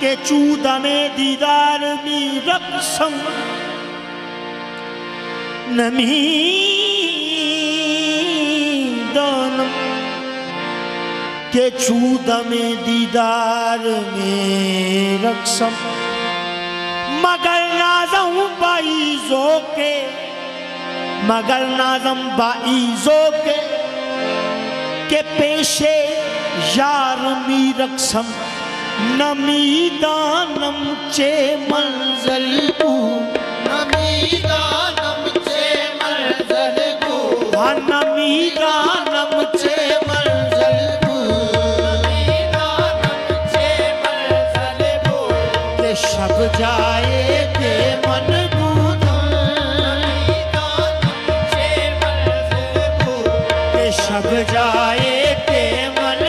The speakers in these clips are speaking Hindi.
के चूदा में दीदार मी रक्सम नमी दानम के चूदा में दीदार में रक्सम मगर नाजम बाईजो के मगर नाजम बाईजो के पेशे यार मी रक्सम नमी दानम चे मंजल को नमी दानम चे मंजल को नमी दानम चे मंजल को नमी दानम चे मंजल को के शब जाए के मन नमी दानम चे मंजल को के शब जाए के मन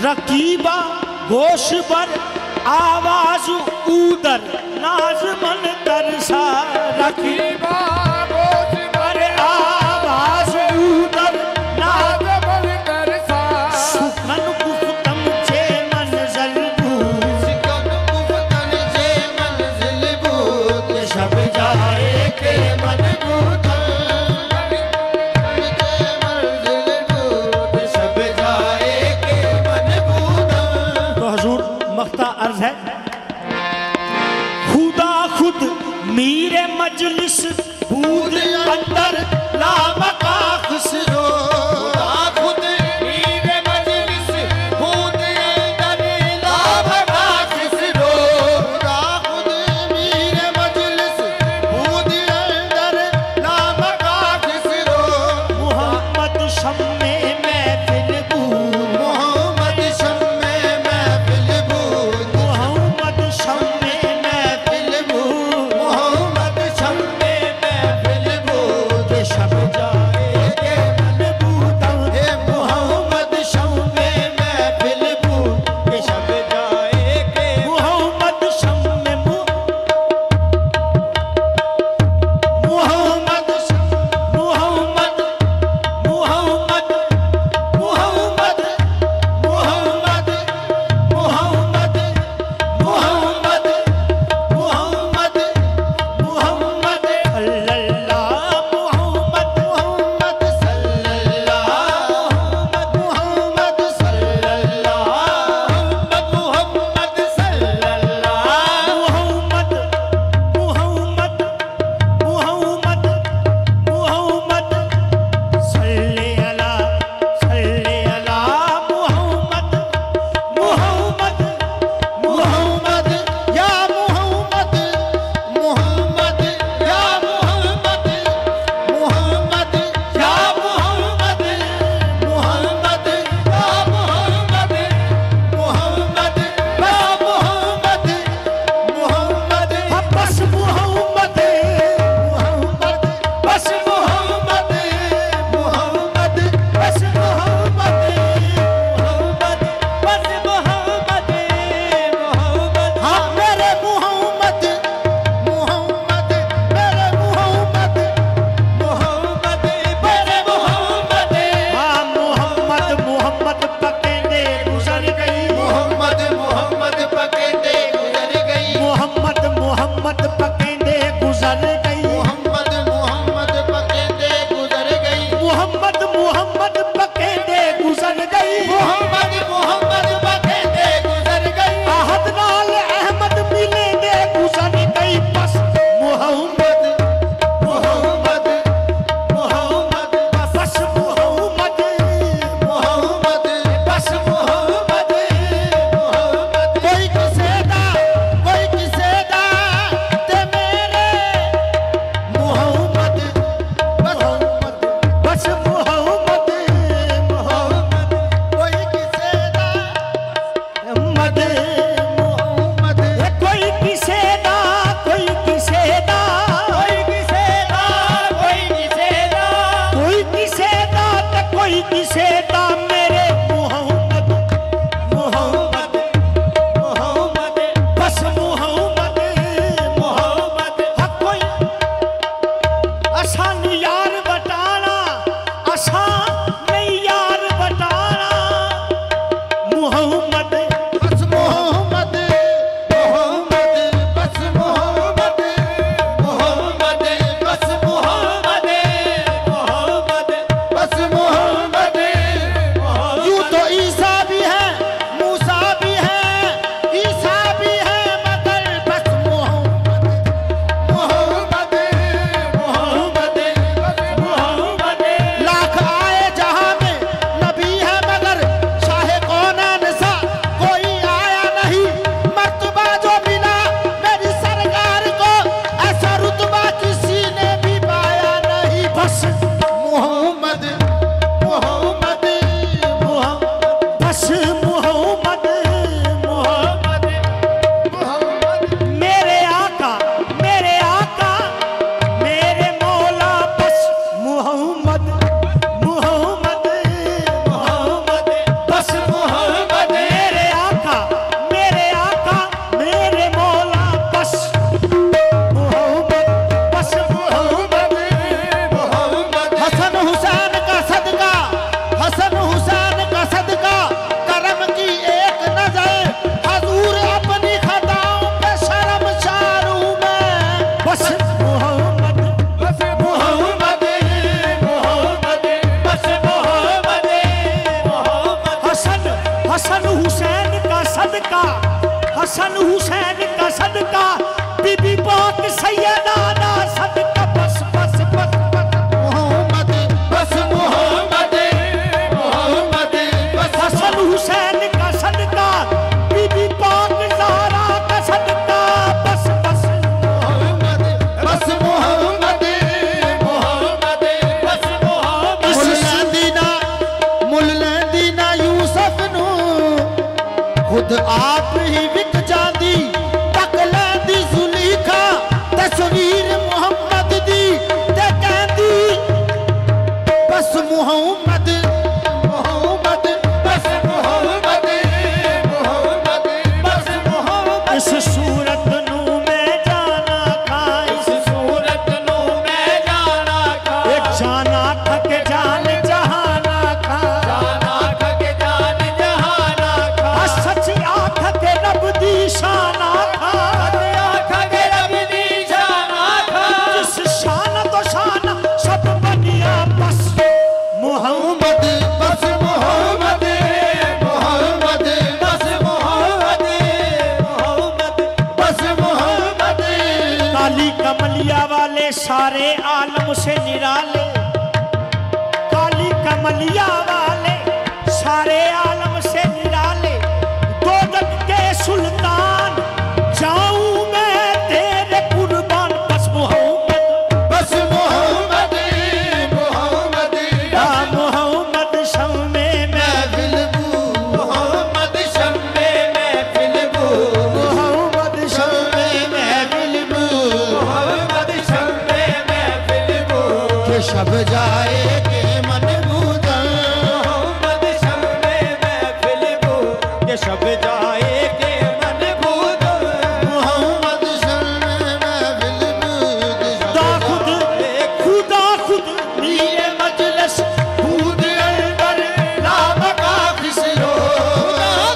रकीबा गोश पर आवाज उदर नाज़मन तरसा रकीबा गोश पर आवाज उदर नाज़मन तरसा सुखन गुफ्तम चे मंज़िल बू सुखन गुफ्तम चे मंज़िल बू शब जाए के मन अर्ज है खुदा खुद मीरे मजलिस शम्मे महफिल बूद, मोहम्मद शम्मे महफिल बूद, मोहम्मद शम्मे महफिल बूद, मोहम्मद शम्मे महफिल बूद, के शब जाएंगे मनबूद, हे मोहम्मद शम्मे महफिल बूद, के शब जाएंगे मोहम्मद शम्मे मोहम्मद मोहम्मद मोहम्मद मोहम्मद मोहम्मद मोहम्मद मोहम्मद मोहम्मद मोहम्मद अल्लाह मोहम्मद मोहम्मद सल्लल्लाहु मोहम्मद सल्लल्लाहु मोहम्मद सल्लल्लाहु मोहम्मद मोहम्मद मोहम्मद मोहम्मद सल्ले अला मोहम्मद मोहम्मद मोहम्मद या मोहम्मद मोहम्मद या मोहम्मद मोहम्मद या मोहम्मद मोहम्मद या मोहम्मद मोहम्मद या मोहम्मद मोहम्मद बस मोहम्मद मोहम्मद बस मोहम्मद मोहम्मद बस मोहम्मद मोहम्मद बस मोहम्मद मोहम्मद हाँ मेरे मोहम्मद मोहम्मद मेरे मोहम्मद मोहम्मद मेरे मोहम्मद हाँ मोहम्मद मोहम्मद पकेंदे गुजर गई मोहम्मद मोहम्मद पकेंदे गुजर गई मोहम्मद मोहम्मद पकेंदे गुजर गई मोहम्मद मोहम्मद पकेंदे गुजर गई मोहम्मद मोहम्मद पकेंदे गुजर गई मोहम्मद मोहम्मद पकेंदे गुजर गई आहद नाल अहमद मिलेंदे गुजर गई बस मोहम्मद मोहम्मद मोहम्मद बस मोहम्मद मोहम्मद बस मोहम्मद मोहम्मद कोई किसे दा ते मेरे मोहम्मद मोहम्मद बस मोहम्मद मोहम्मद कोई किसे दा मोहम्मद मोहम्मद कोई किसे दा कोई किसे दा कोई किसे दा कोई किसे दा कोई किसे दा ते कोई किसे दा मेरे मोहम्मद मोहम्मद मोहम्मद बस मोहम्मद मोहम्मद हाँ कोई असा नहीं यार बटाना असा नहीं यार बटाना मोहम्मद बस मोहम्मद मोहम्मद बस मोहम्मद मोहम्मद बस मोहम्मद मोहम्मद बस मोहम्मद यूं तो ईसा भी है मूसा भी है ईसा भी है मगर बस मोहम्मद मोहम्मद मोहम्मद बस मोहम्मद लाख आए जहां में नबी है मगर शाहे कौनैन सा कोई आया नहीं मर्तबा जो मिला मेरी सरकार को ऐसा रुतबा किसी ने भी पाया नहीं बस मोहम्मद मोहम्मद मोहम्मद बस मोहम्मद मोहम्मद मोहम्मद मेरे आका मेरे मौला बस मोहम्मद मोहम्मद मोहम्मद बस मोहम्मद मेरे आका मेरे मौला बस मोहम्मद बस मोहम्मद मोहम्मद हसन हुसैन का सदका हसन हुसैन का सदका करम की एक नजर हजूर अपनी खताओं पे शर्मसार हूं मैं बस मोहम्मद बस मोहम्मद मोहम्मद बस मोहम्मद मोहम्मद हसन हुसैन का सदका हसन हुसैन का सदका बीबी पाक सैयदा दा सदका बस बस बस बस मोहम्मद बस मोहम्मद मोहम्मद बस हसन हुसैन का सदका बीबी पाक ज़हरा का सदका बस बस मोहम्मद बस मोहम्मद मोहम्मद बस मोहम्मद खुद आप ही विक जांदी तक लैंदी जुलीखा तस्वीर मुहम्मद दी ते कहंदी बस मुहम्मद मुहम्मद बस मुहम्मद मुहम्मद बस मुहम्मद। इस सूरत नू मैं जाना खा, इस सूरत नू मैं जाना खा, जाना थक जान जहाना खा, जाना खक जान जहाना खा, सच आख के रब दी शाना खा, आख के रब दी जाना खा। जिस शान तो शान सब बनिया बस मुहम्मद बस मुहम्मद मुहम्मद बस मुहम्मद मुहम्मद बस मुहम्मद। काली कमलिया वाले सारे आलम से निराले, काली कमलिया वाले सारे आलम से निराले, दो जग के सुल्तान जाऊं मैं तेरे कुर्बान बस मुहम्मद बस मुहम्मद मुहम्मद या मोहम्मद शम्मे में महफिल बू मोहम्मद शम्मे महफिल बू मोहम्मद शम्मे में महफिल बू मोहम्मद शम्मे महफिल बू के शब जाए के मन बूदन मोहम्मद शम्मे महफिल बू के शब जाए के मन बूदन मोहम्मद शम्मे महफिल बू के शब खुदा खुद नीले मजलिस खुद अंदर लाबका खिसरो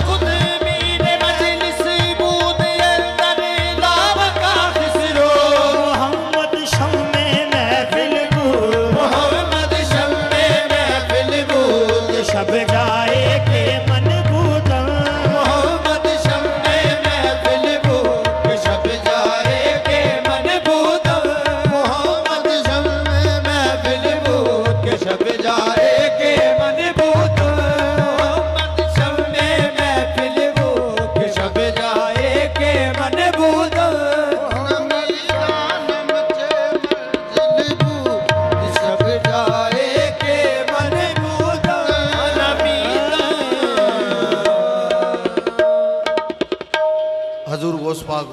खुद मीरे मजलिस बूद अंदर लाबका खिसरो मोहम्मद शम्मे महफिल गो मोहम्मद शम्मे महफिल बूद शब जाए के मन बूदन मोहम्मद शम्मे महफिल बूद शब जाए के मन बूद मोहम्मद शम्मे महफिल बूद शब जाए के मन बूद मोहम्मद शम्मे महफिल बूद शब जाए के मन बूद मोहम्मद शान मचे मंजिल बूद शब जाए के मन बूद हजूर गोश पाक